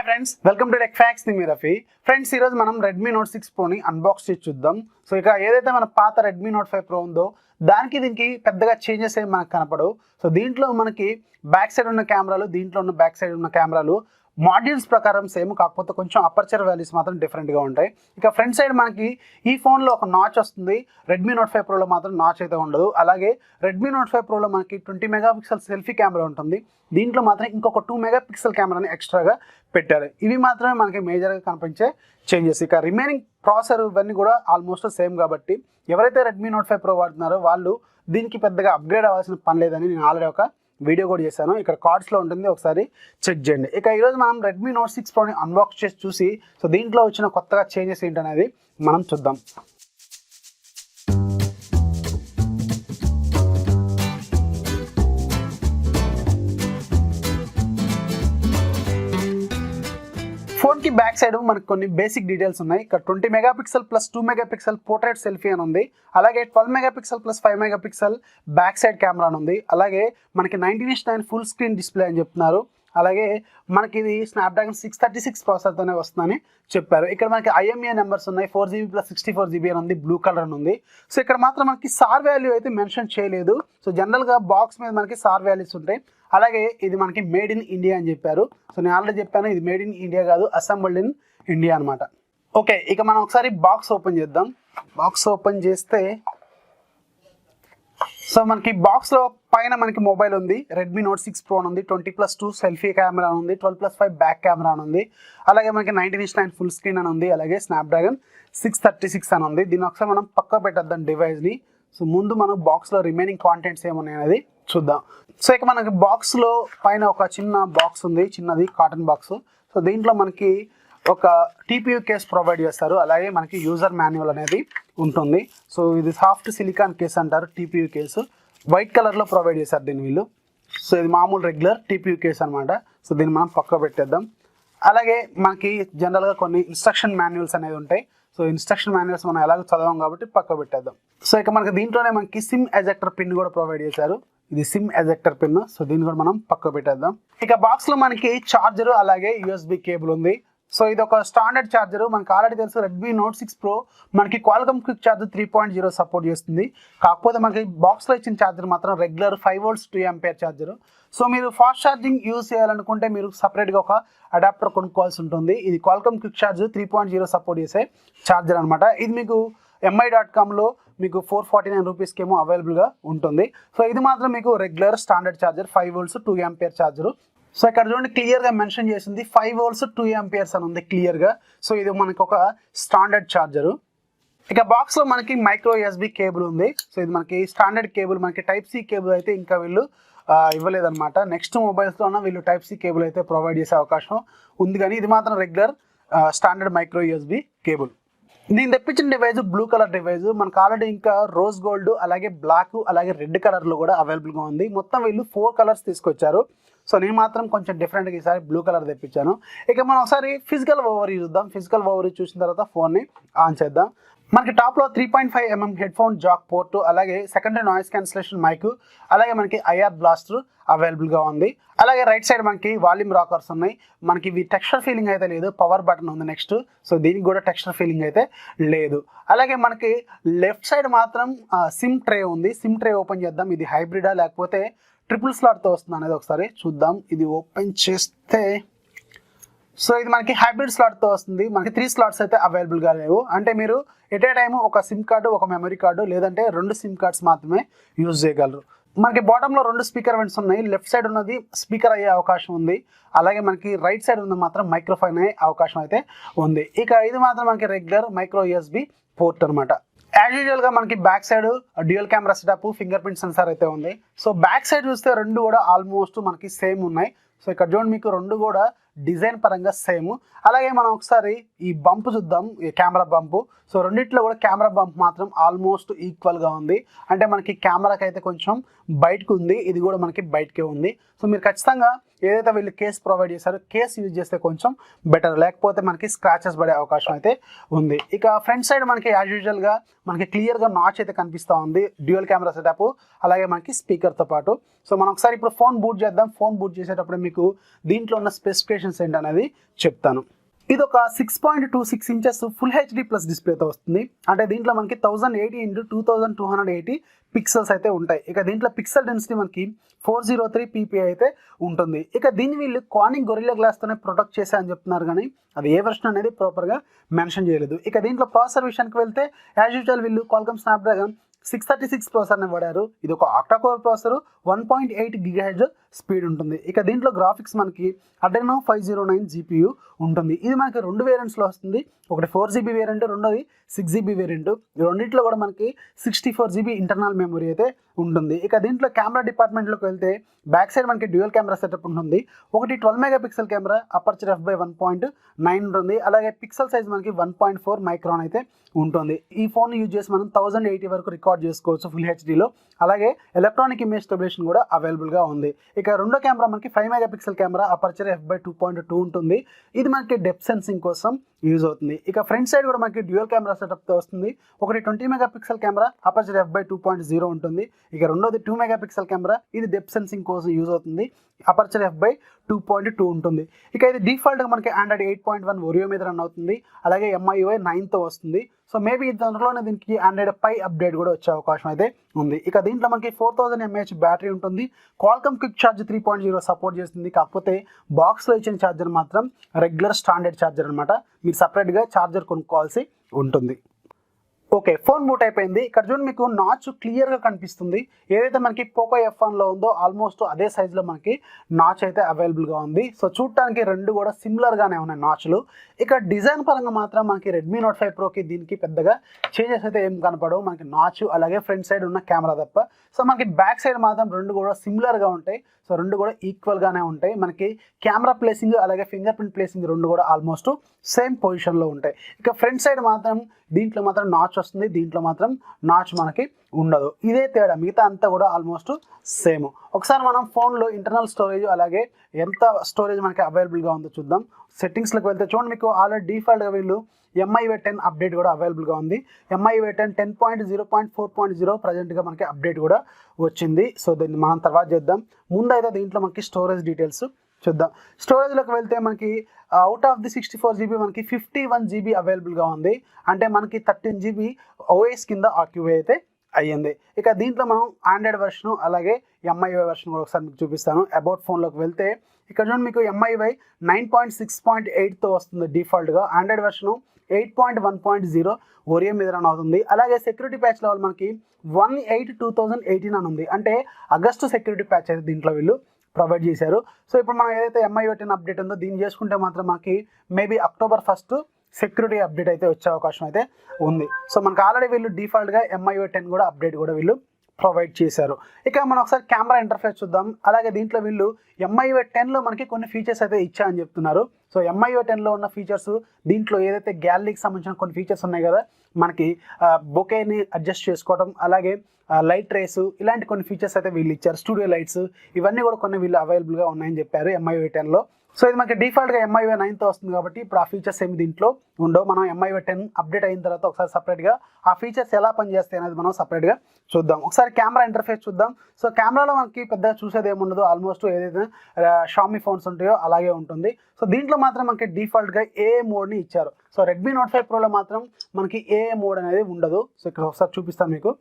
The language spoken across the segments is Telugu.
Hi friends, welcome to tech fax. ని మీ రఫీ. ఫ్రెండ్స్, ఈరోజు మనం రెడ్మీ నోట్ 6 ప్రోని అన్బాక్స్ చేసి చూద్దాం. సో ఇక ఏదైతే మన పాత రెడ్మీ నోట్ 5 ప్రో ఉందో దానికి దీనికి పెద్దగా చేంజెస్ ఏమి మనకు కనపడవు. సో దీంట్లో మనకి బ్యాక్ సైడ్ ఉన్న కెమెరాలు, దీంట్లో ఉన్న బ్యాక్ సైడ్ ఉన్న కెమెరాలు మాడ్యూల్స్ ప్రకారం సేమ్, కాకపోతే కొంచెం అపర్చర్ వాల్యూస్ మాత్రం డిఫరెంట్గా ఉంటాయి. ఇక ఫ్రంట్ సైడ్ మనకి ఈ ఫోన్లో ఒక నాచ్ వస్తుంది, రెడ్మీ నోట్ 5 ప్రోలో మాత్రం నాచ్ అయితే ఉండదు. అలాగే రెడ్మీ నోట్ 5 ప్రోలో మనకి 20 మెగాపిక్సెల్ సెల్ఫీ కెమెరా ఉంటుంది, దీంట్లో మాత్రం ఇంకొక 2 మెగాపిక్సెల్ కెమెరాని ఎక్స్ట్రాగా పెట్టారు. ఇవి మాత్రమే మనకి మేజర్గా కనిపించే చేంజెస్. ఇక రిమైనింగ్ ప్రాసెసర్ ఇవన్నీ కూడా ఆల్మోస్ట్ సేమ్ కాబట్టి ఎవరైతే రెడ్మీ నోట్ 5 ప్రో వాడుతున్నారో వాళ్ళు దీనికి పెద్దగా అప్గ్రేడ్ అవ్వాల్సిన పని లేదని నేను ఆల్రెడీ ఒక వీడియో కూడా చేశాను, ఇక్కడ కార్డ్స్లో ఉంటుంది, ఒకసారి చెక్ చేయండి. ఇక ఈరోజు మనం రెడ్మీ నోట్ 6 ప్రోని అన్బాక్స్ చేసి చూసి సో దీంట్లో వచ్చిన కొత్తగా చేంజెస్ ఏంటనేది మనం చూద్దాం. ఫోన్ కి బ్యాక్ సైడ్ మనకు కొన్ని బేసిక్ డీటెయిల్స్ ఉన్నాయి. ఇక్కడ 20 megapixel plus 2 megapixel portrait selfie అని ఉంది. అలాగే 12 megapixel plus 5 megapixel back side camera అని ఉంది. అలాగే మనకి 19:9 ఫుల్ స్క్రీన్ డిస్ప్లే అని చెప్తున్నారు. అలాగే మనకి ఇది స్నాప్డ్రాగన్ 636 ప్రాసెసర్తోనే వస్తుందని చెప్పారు. ఇక్కడ మనకి IMEI నెంబర్స్ ఉన్నాయి, 4GB ప్లస్ 64GB అని ఉంది, బ్లూ కలర్ అని ఉంది. సో ఇక్కడ మాత్రం మనకి సార్ వాల్యూ అయితే మెన్షన్ చేయలేదు. సో జనరల్గా బాక్స్ మీద మనకి సార్ వాల్యూస్ ఉంటాయి. అలాగే ఇది మనకి మేడ్ ఇన్ ఇండియా అని చెప్పారు. సో నేను ఆల్రెడీ చెప్పాను, ఇది మేడ్ ఇన్ ఇండియా కాదు, అసెంబుల్డ్ ఇన్ ఇండియా అనమాట. ఓకే, ఇక మనం ఒకసారి బాక్స్ ఓపెన్ చేద్దాం. బాక్స్ ఓపెన్ చేస్తే సో మనకి బాక్స్లో పైన మనకి మొబైల్ ఉంది, రెడ్మీ నోట్ 6 ప్రో ఉంది, 20+2 సెల్ఫీ కెమెరా ఉంది, 12+5 బ్యాక్ కెమెరా అని ఉంది. అలాగే మనకి 19:9 ఫుల్ స్క్రీన్ అని ఉంది. అలాగే స్నాప్డ్రాగన్ 636 అని ఉంది. దీన్ని ఒకసారి మనం పక్క పెట్టేద్దాం డివైస్ని. సో ముందు మనం బాక్స్లో రిమైనింగ్ కాంటెంట్స్ ఏమున్నాయి అనేది చూద్దాం. సో ఇక మనకి బాక్స్లో పైన ఒక చిన్న బాక్స్ ఉంది, చిన్నది కాటన్ బాక్స్. సో దీంట్లో మనకి ఒక TPU కేస్ ప్రొవైడ్ చేస్తారు. అలాగే మనకి యూజర్ మాన్యువల్ అనేది ఉంటుంది. సో ఇది సాఫ్ట్ సిలికాన్ కేస్ అంటారు, TPU కేసు వైట్ కలర్లో ప్రొవైడ్ చేశారు దీన్ని వీళ్ళు. సో ఇది మామూలు రెగ్యులర్ TPU కేస్ అనమాట. సో దీన్ని మనం పక్క పెట్టేద్దాం. అలాగే మనకి జనరల్గా కొన్ని ఇన్స్ట్రక్షన్ మాన్యువల్స్ అనేవి ఉంటాయి. సో ఇన్స్ట్రక్షన్ మాన్యువల్స్ మనం ఎలాగో చదవం కాబట్టి పక్క పెట్టేద్దాం. సో ఇక మనకి దీంట్లోనే మనకి సిమ్ ఎజెక్టర్ పిన్ కూడా ప్రొవైడ్ చేశారు. ఇది సిమ్ ఎజెక్టర్ పిన్. సో దీన్ని కూడా మనం పక్క పెట్టేద్దాం. ఇక బాక్స్లో మనకి చార్జర్ అలాగే USB కేబుల్ ఉంది. సో ఇది ఒక స్టాండర్డ్ ఛార్జర్. మనకు ఆల్రెడీ తెలుసు రెడ్మీ నోట్ 6 ప్రో మనకి క్వాల్కమ్ క్విక్ ఛార్జర్ 3.0 సపోర్ట్ చేస్తుంది. కాకపోతే మనకి బాక్స్లో ఇచ్చిన ఛార్జర్ మాత్రం regular 5V 2A charger. So మీరు ఫాస్ట్ ఛార్జింగ్ యూజ్ చేయాలనుకుంటే మీరు సపరేట్గా ఒక అడాప్టర్ కొనుక్కోవాల్సి ఉంటుంది. ఇది క్వాల్కమ్ క్విక్ ఛార్జర్ 3.0 సపోర్ట్ చేసే ఛార్జర్ అనమాట. ఇది మీకు mi.comలో మీకు 449 రూపీస్కి ఏమో అవైలబుల్గా ఉంటుంది. సో ఇది మాత్రం మీకు regular standard charger 5V 2A charger. So ఇక్కడ చూడండి క్లియర్గా మెన్షన్ చేసింది 5V 2A అని ఉంది క్లియర్గా. సో ఇది మనకి ఒక స్టాండర్డ్ ఛార్జరు. ఇక బాక్స్లో మనకి మైక్రో USB కేబుల్ ఉంది. సో ఇది మనకి స్టాండర్డ్ కేబుల్. మనకి Type-C కేబుల్ అయితే ఇంకా వీళ్ళు ఇవ్వలేదన్నమాట. నెక్స్ట్ మొబైల్స్లోనే వీళ్ళు Type-C కేబుల్ అయితే ప్రొవైడ్ చేసే అవకాశం ఉంది, కానీ ఇది మాత్రం regular standard micro USB cable. నేను తెప్పించిన డివైజ్ బ్లూ కలర్ డివైజ్. మనకు ఆల్రెడీ ఇంకా రోజ్ గోల్డ్ అలాగే బ్లాక్ అలాగే రెడ్ కలర్లో కూడా అవైలబుల్గా ఉంది. మొత్తం వీళ్ళు 4 కలర్స్ తీసుకొచ్చారు. సో నేను మాత్రం కొంచెం డిఫరెంట్గా ఈసారి బ్లూ కలర్ తెప్పించాను. ఇక మనం ఒకసారి ఫిజికల్ ఓవర్ చూద్దాం. ఫిజికల్ ఓవర్ చూసిన తర్వాత ఫోన్ని ఆన్ చేద్దాం. మనకి టాప్లో 3.5mm head phone Jack port, అలాగే సెకండరీ నాయిస్ క్యాన్సిలేషన్ మైక్, అలాగే మనకి IR బ్లాస్టర్ అవైలబుల్గా ఉంది. అలాగే రైట్ సైడ్ మనకి వాల్యూమ్ రాకర్స్ ఉన్నాయి. మనకి ఇవి టెక్స్చర్ ఫీలింగ్ అయితే లేదు, పవర్ బటన్ ఉంది నెక్స్ట్. సో దీనికి కూడా టెక్స్చర్ ఫీలింగ్ అయితే లేదు. అలాగే మనకి లెఫ్ట్ సైడ్ మాత్రం సిమ్ ట్రే ఉంది. సిమ్ ట్రే ఓపెన్ చేద్దాం. ఇది హైబ్రిడా లేకపోతే ట్రిపుల్ స్లాట్తో వస్తుంది అనేది ఒకసారి చూద్దాం. ఇది ఓపెన్ చేస్తే సో ఇది మనకి హైబ్రిడ్ స్లాట్తో వస్తుంది. మనకి 3 స్లాట్స్ అయితే అవైలబుల్గా లేవు. అంటే మీరు ఎట్ ఏ టైము ఒక సిమ్ కార్డు, ఒక మెమరీ కార్డు, లేదంటే 2 సిమ్ కార్డ్స్ మాత్రమే యూజ్ చేయగలరు. మనకి బాటంలో 2 స్పీకర్ వెంట్స్ ఉన్నాయి. లెఫ్ట్ సైడ్ ఉన్నది స్పీకర్ అయ్యే అవకాశం ఉంది. అలాగే మనకి రైట్ సైడ్ ఉన్నది మాత్రం మైక్రోఫోన్ అయ్యే అవకాశం అయితే ఉంది. ఇక ఇది మాత్రం మనకి రెగ్యులర్ మైక్రో USB పోర్ట్ అనమాట. యాజ్ యూజువల్గా మనకి back side dual camera setup, finger print censor అయితే ఉంది. సో బ్యాక్ సైడ్ చూస్తే 2 కూడా ఆల్మోస్ట్ మనకి సేమ్ ఉన్నాయి. సో ఇక్కడ చూడండి మీకు 2 కూడా డిజైన్ పరంగా సేమ్. అలాగే మనం ఒకసారి ఈ బంప్ చూద్దాం, ఈ కెమెరా బంపు. సో రెండిట్లో కూడా కెమెరా బంప్ మాత్రం ఆల్మోస్ట్ ఈక్వల్గా ఉంది. అంటే మనకి కెమెరాకి అయితే కొంచెం బయటకు ఉంది, ఇది కూడా మనకి బయటకే ఉంది. సో మీరు ఖచ్చితంగా ఏదైతే వీళ్ళు కేస్ ప్రొవైడ్ చేశారో కేస్ యూజ్ చేస్తే కొంచెం బెటర్, లేకపోతే మనకి స్క్రాచెస్ పడే అవకాశం అయితే ఉంది. ఇక ఫ్రంట్ సైడ్ మనకి యాజ్ యూజువల్గా మనకి క్లియర్గా నాచ్ అయితే కనిపిస్తూ ఉంది, డ్యూయల్ కెమెరా సెటప్, అలాగే మనకి స్పీకర్తో పాటు. సో మనం ఒకసారి ఇప్పుడు ఫోన్ బూట్ చేద్దాం. ఫోన్ బూట్ చేసేటప్పుడు మీకు దీంట్లో ఉన్న స్పెసిఫికేషన్ స్పెసిఫికేషన్స్ ఏంటనేది చెప్తాను. ఇది ఒక 6.26 ఇంచెస్ ఫుల్ హెచ్డి ప్లస్ డిస్ప్లేతో వస్తుంది. అంటే దీంట్లో మనకి 1080x2280 పిక్సెల్స్ అయితే ఉంటాయి. ఇక దీంట్లో పిక్సెల్ డెన్సిటీ మనకి 403 ppi అయితే ఉంటుంది. ఇక దీన్ని వీళ్ళు కార్నింగ్ గొరిల్లా గ్లాస్తోనే ప్రొటెక్ట్ చేశా అని చెప్తున్నారు, కానీ అది ఏ వర్షన్ అనేది ప్రాపర్గా మెన్షన్ చేయలేదు. ఇక దీంట్లో ప్రాసెసర్ విషయానికి వెళ్తే యాజ్ యూజువల్ వీళ్ళు క్వాల్కమ్ స్నాప్డ్రాగన్ 636 ప్రాసెసర్ని వాడారు. ఇది ఒక ఆక్టాకోర్ ప్రాసెసర్, 1.8 GHz స్పీడ్ ఉంటుంది. ఇక దీంట్లో గ్రాఫిక్స్ మనకి అడ్రెనో 509 GPU ఉంటుంది. ఇది మనకి 2 వేరియంట్స్లో వస్తుంది. ఒకటి 4GB వేరియంట్, రెండోది 6GB వేరియంట్. రెండింటిలో కూడా మనకి 64GB ఇంటర్నల్ మెమరీ అయితే ఉంటుంది. ఇక దీంట్లో కెమెరా డిపార్ట్మెంట్లోకి వెళ్తే బ్యాక్ సైడ్ మనకి డ్యూయల్ కెమెరా సెటప్ ఉంటుంది. ఒకటి 12 మెగాపిక్సెల్ కెమెరా, అపర్చర్ f/1.9 ఉంటుంది. అలాగే పిక్సెల్ సైజ్ మనకి 1.4 మైక్రాన్ అయితే ఉంటుంది. ఈ ఫోన్ యూజ్ చేసి మనం 1080 వరకు రికార్డ్ చేసుకోవచ్చు ఫుల్ హెచ్డీలో. అలాగే ఎలక్ట్రానిక్ ఇమేజ్ స్టెబిలేషన్ కూడా అవైలబుల్గా ఉంది. ఇక రెండో కెమెరా మనకి 5 మెగాపిక్సెల్ కెమెరా, అపర్చర్ f/2.2 ఉంటుంది. ఇది మనకి డెప్త్ సెన్సింగ్ కోసం యూజ్ అవుతుంది. ఇక ఫ్రంట్ సైడ్ కూడా మనకి డ్యూయల్ కెమెరా సెటప్తో వస్తుంది. ఒకటి 20 మెగాపిక్సెల్ కెమెరా, అపర్చర్ f/2.0 ఉంటుంది. ఇక రెండోది 2 మెగాపిక్సెల్ కెమెరా, ఇది డెప్త్ సెన్సింగ్ కోసం యూజ్ అవుతుంది. అపర్చర్ f/2.2 ఉంటుంది. ఇక ఇది డిఫాల్ట్గా మనకి Android 8.1 ఓరియో మీద రన్ అవుతుంది. అలాగే MIUI 9తో వస్తుంది. సో మేబీ దాంట్లోనే దీనికి Android పై అప్డేట్ కూడా వచ్చే అవకాశం అయితే ఉంది. ఇక దీంట్లో మనకి 4000 mAh బ్యాటరీ ఉంటుంది. క్వాల్కమ్ క్విక్ ఛార్జ్ 3.0 సపోర్ట్ చేస్తుంది. కాకపోతే బాక్స్లో ఇచ్చిన ఛార్జర్ మాత్రం రెగ్యులర్ స్టాండర్డ్ ఛార్జర్ అనమాట. మీరు సపరేట్గా ఛార్జర్ కొనుక్కోవాల్సి ఉంటుంది. ఓకే, ఫోన్ బూట్ అయిపోయింది. ఇక్కడ చూడండి మీకు నాచ్ క్లియర్గా కనిపిస్తుంది. ఏదైతే మనకి పోకో F1లో ఉందో ఆల్మోస్ట్ అదే సైజులో మనకి నాచ్ అయితే అవైలబుల్గా ఉంది. సో చూడటానికి రెండు కూడా సిమిలర్గానే ఉన్నాయి నాచ్లు. ఇక డిజైన్ పరంగా మాత్రం మనకి రెడ్మీ నోట్ 5 ప్రోకి దీనికి పెద్దగా చేంజెస్ అయితే ఏం కనపడవు. మనకి నాచ్ అలాగే ఫ్రంట్ సైడ్ ఉన్న కెమెరా తప్ప. సో మనకి బ్యాక్ సైడ్ మాత్రం రెండు కూడా సిమిలర్గా ఉంటాయి. సో రెండు కూడా ఈక్వల్గానే ఉంటాయి. మనకి కెమెరా ప్లేసింగ్ అలాగే ఫింగర్ ప్రింట్ ప్లేసింగ్ రెండు కూడా ఆల్మోస్ట్ సేమ్ పొజిషన్లో ఉంటాయి. ఇక ఫ్రంట్ సైడ్ మాత్రం దీంట్లో మాత్రం నాచ్ వస్తుంది, దీంట్లో మాత్రం నాచ్ మనకి ఉండదు. ఇదే తేడా, మిగతా అంతా కూడా ఆల్మోస్ట్ సేమ్. ఒకసారి మనం ఫోన్లో ఇంటర్నల్ స్టోరేజ్ అలాగే ఎంత స్టోరేజ్ మనకి అవైలబుల్గా ఉందో చూద్దాం. సెట్టింగ్స్లోకి వెళ్తే చూడండి మీకు ఆల్రెడీ డిఫాల్ట్గా వీళ్ళు MIUI 10 అప్డేట్ కూడా అవైలబుల్గా ఉంది. MIUI 10 10.0.4.0 ప్రజెంట్గా మనకి అప్డేట్ కూడా వచ్చింది. సో దీన్ని మనం తర్వాత చేద్దాం. ముందైతే దీంట్లో మనకి స్టోరేజ్ డీటెయిల్స్ చూద్దాం. స్టోరేజ్లోకి వెళ్తే మనకి అవుట్ ఆఫ్ ది 64GB మనకి 51GB అవైలబుల్గా ఉంది. అంటే మనకి 13GB OS కింద ఆక్యుపై అయితే అయ్యింది. ఇక దీంట్లో మనం ఆండ్రాయిడ్ వెర్షన్ అలాగే MIUI వెర్షన్ కూడా ఒకసారి మీకు చూపిస్తాను. అబౌట్ ఫోన్లోకి వెళ్తే ఇక్కడ చూడండి మీకు MIUI 9.6.8తో వస్తుంది డిఫాల్ట్గా. ఆండ్రాయిడ్ వెర్షన్ 8.1.0 ఓరియో మీద రన్ అవుతుంది. అలాగే సెక్యూరిటీ ప్యాచ్ లెవెల్ మనకి 1/8/2018 అని ఉంది. అంటే ఆగస్టు సెక్యూరిటీ ప్యాచ్ అయితే దీంట్లో వీళ్ళు ప్రొవైడ్ చేశారు. సో ఇప్పుడు మనం ఏదైతే MIUI 10 అప్డేట్ ఉందో దీన్ని చేసుకుంటే మాత్రం మనకి మేబీ October 1 సెక్యూరిటీ అప్డేట్ అయితే వచ్చే అవకాశం అయితే ఉంది. సో మనకు ఆల్రెడీ వీళ్ళు డిఫాల్ట్గా MIUI 10 కూడా అప్డేట్ కూడా వీళ్ళు ప్రొవైడ్ చేశారు. ఇక మనం ఒకసారి కెమెరా ఇంటర్ఫేస్ చూద్దాం. అలాగే దీంట్లో వీళ్ళు MIUI 10లో మనకి కొన్ని ఫీచర్స్ అయితే ఇచ్చాయని చెప్తున్నారు. సో MIUI 10లో ఉన్న ఫీచర్స్ దీంట్లో ఏదైతే గ్యాలరీకి సంబంధించిన కొన్ని ఫీచర్స్ ఉన్నాయి కదా, మనకి బొకేని అడ్జస్ట్ చేసుకోవడం అలాగే లైట్ రేస్ ఇలాంటి కొన్ని ఫీచర్స్ అయితే వీళ్ళు ఇచ్చారు. స్టూడియో లైట్స్ ఇవన్నీ కూడా కొన్ని వీళ్ళు అవైలబుల్గా ఉన్నాయని చెప్పారు MIUI 10లో. సో ఇది మనకి డిఫాల్ట్గా MIUI 9తో వస్తుంది కాబట్టి ఇప్పుడు ఆ ఫీచర్స్ ఏమి దీంట్లో ఉండవు. మనం MIUI 10 అప్డేట్ అయిన తర్వాత ఒకసారి సపరేట్గా ఆ ఫీచర్స్ ఎలా పనిచేస్తాయి అనేది మనం సపరేట్గా చూద్దాం. ఒకసారి కెమెరా ఇంటర్ఫేస్ చూద్దాం. సో కెమెరాలో మనకి పెద్దగా చూసేది ఏముండదు. ఆల్మోస్ట్ ఏదైతే Xiaomi ఫోన్స్ ఉంటాయో అలాగే ఉంటుంది. సో దీంట్లో మాత్రం మనకి డిఫాల్ట్గా AA మోడ్ని ఇచ్చారు. సో రెడ్మీ నోట్ 5 ప్రోలో మాత్రం మనకి AA మోడ్ అనేది ఉండదు. సో ఇక్కడ ఒకసారి చూపిస్తాను మీకు.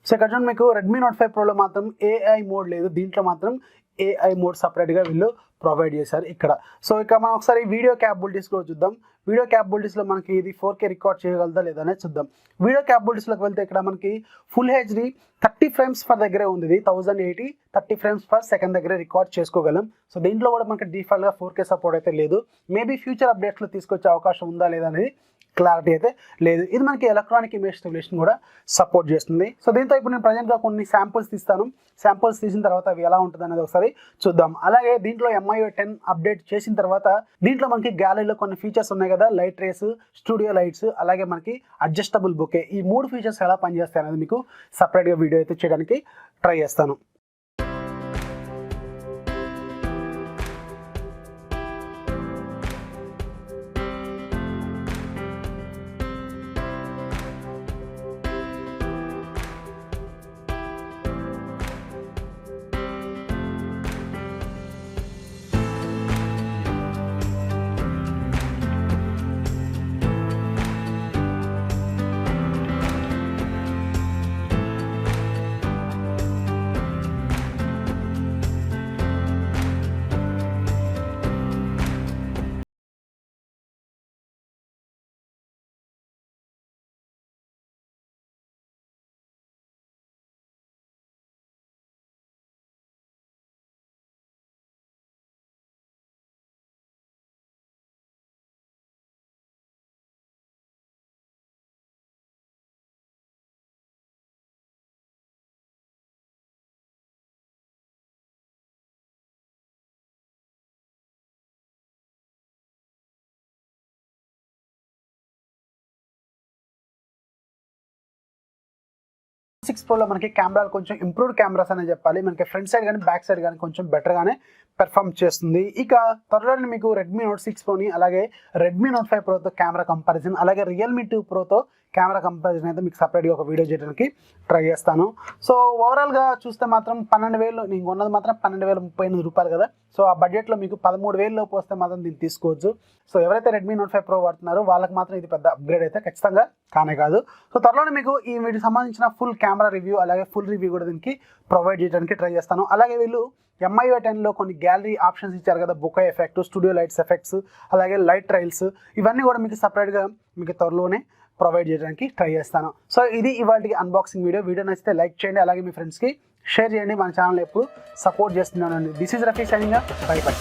సో ఇక్కడ చూడండి మీకు రెడ్మీ నోట్ 5 ప్రోలో మాత్రం AI మోడ్ లేదు. దీంట్లో మాత్రం AI మోడ్ సపరేట్గా వీళ్ళు ప్రొవైడ్ చేశారు ఇక్కడ. సో ఇక మనం ఒకసారి వీడియో క్యాపబిలిటీస్ కూడా చూద్దాం. వీడియో క్యాపబిలిటీస్లో మనకి ఇది 4K రికార్డ్ చేయగలదా లేదా అనేది చూద్దాం. వీడియో క్యాపబిలిటీస్లోకి వెళ్తే ఇక్కడ మనకి ఫుల్ హెచ్డి 30 frames per దగ్గరే ఉంది. 1080 30 frames per second దగ్గరే రికార్డ్ చేసుకోగలం. సో దీంట్లో కూడా మనకి డిఫాల్ట్గా 4K సపోర్ట్ అయితే లేదు. మేబీ ఫ్యూచర్ అప్డేట్స్లో తీసుకొచ్చే అవకాశం ఉందా లేదా అనేది క్లారిటీ అయితే లేదు. ఇది మనకి ఎలక్ట్రానిక్ ఇమేజ్ స్టెబిలేషన్ కూడా సపోర్ట్ చేస్తుంది. సో దీంతో ఇప్పుడు నేను ప్రజెంట్గా కొన్ని శాంపుల్స్ తీస్తాను. శాంపుల్స్ తీసిన తర్వాత అవి ఎలా ఉంటుంది అనేది ఒకసారి చూద్దాం. అలాగే దీంట్లో MIUI 10 అప్డేట్ చేసిన తర్వాత దీంట్లో మనకి గ్యాలరీలో కొన్ని ఫీచర్స్ ఉన్నాయి కదా, లైట్ రేస్, స్టూడియో లైట్స్ అలాగే మనకి అడ్జస్టబుల్ బొకే, ఈ 3 ఫీచర్స్ ఎలా పనిచేస్తాయి అనేది మీకు సపరేట్గా వీడియో అయితే చేయడానికి ట్రై చేస్తాను. 6 ప్రోలో మనకి కెమెరాలు కొంచెం ఇంప్రూవ్డ్ కెమెరాస్ అనే చెప్పాలి. మనకి ఫ్రంట్ సైడ్ కానీ బ్యాక్ సైడ్ కానీ కొంచెం బెటర్గానే పెర్ఫామ్ చేస్తుంది. ఇక త్వరలోనే మీకు రెడ్మీ నోట్ 6 ప్రోని అలాగే రెడ్మీ నోట్ 5 ప్రోతో కెమెరా కంపారిజన్ అలాగే రియల్మీ 2 ప్రోతో కెమెరా కంపారిజన్ అయితే మీకు సపరేట్గా ఒక వీడియో చేయడానికి ట్రై చేస్తాను. సో ఓవరాల్గా చూస్తే మాత్రం 12,000 నేను కొన్నది మాత్రం 12,038 రూపాయలు కదా. సో ఆ బడ్జెట్లో మీకు 13,000 లోపు వస్తే మాత్రం దీన్ని తీసుకోవచ్చు. సో ఎవరైతే రెడ్మీ నోట్ 5 ప్రో వాడుతున్నారో వాళ్ళకి మాత్రం ఇది పెద్ద అప్గ్రేడ్ అయితే ఖచ్చితంగా కానే కాదు. సో త్వరలోనే మీకు ఈ వీటికి సంబంధించిన ఫుల్ కెమెరా రివ్యూ అలాగే ఫుల్ రివ్యూ కూడా దీనికి ప్రొవైడ్ చేయడానికి ట్రై చేస్తాను. అలాగే వీళ్ళు MIUI 10లో కొన్ని గ్యాలరీ ఆప్షన్స్ ఇచ్చారు కదా, bouquet effect, studio lights effects అలాగే లైట్ ట్రైల్స్, ఇవన్నీ కూడా మీకు సపరేట్గా మీకు త్వరలోనే ప్రొవైడ్ చేయడానికి ట్రై చేస్తాను. సో ఇది ఇవాళకి అన్బాక్సింగ్ వీడియో నచ్చితే లైక్ చేయండి, అలాగే మీ ఫ్రెండ్స్కి షేర్ చేయండి. మన ఛానల్ ఎప్పుడు సపోర్ట్ చేస్తున్నానండి. This is Rafi signing off. By by.